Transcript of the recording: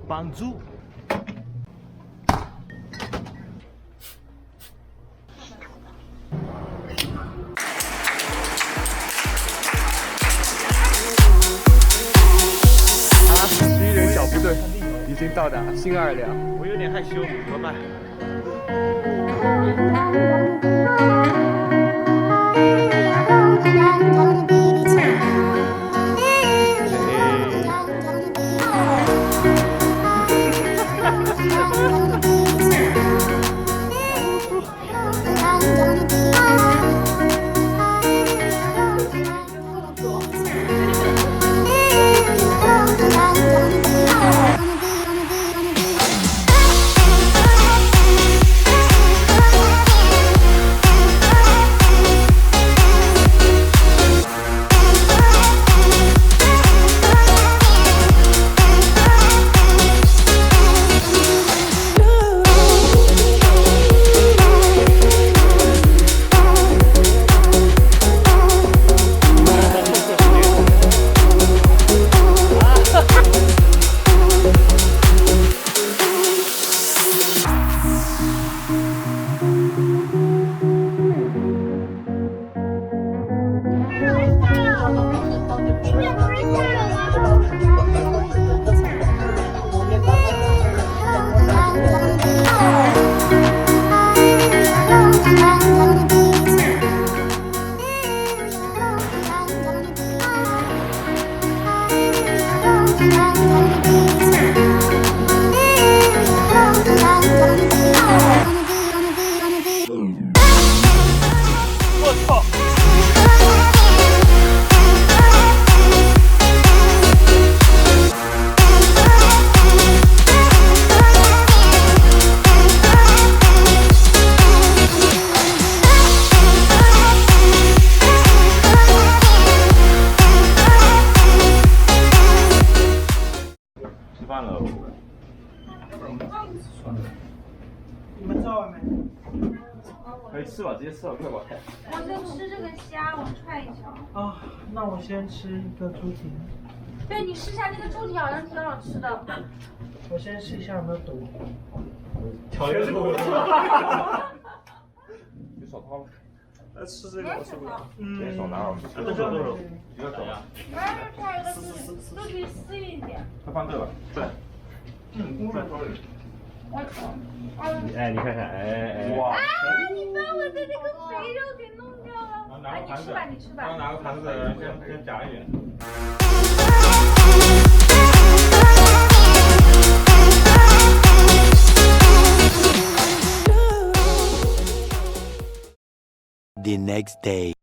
帮助。11人小部队已经到达新奥尔良。我有点害羞，怎么办？饭了，你们做完没？可以吃吧，直接吃了，快吧。我就吃这个虾，我踹一下。啊，那我先吃一个猪蹄。对，你试一下那个猪蹄，好像挺好吃的。我先试一下有没有毒。挑战这个我吃。有手套吗？来吃这个，我受不了。别手拿好，动手动手，一个手呀。我要是踹一个猪蹄丝一点。快放这吧，对。在手里。哎，你看看，哎。哇！啊！你把我的那个肥肉给弄掉了。拿个盘子，你吃吧。刚拿个盘子，先夹一点。The next day.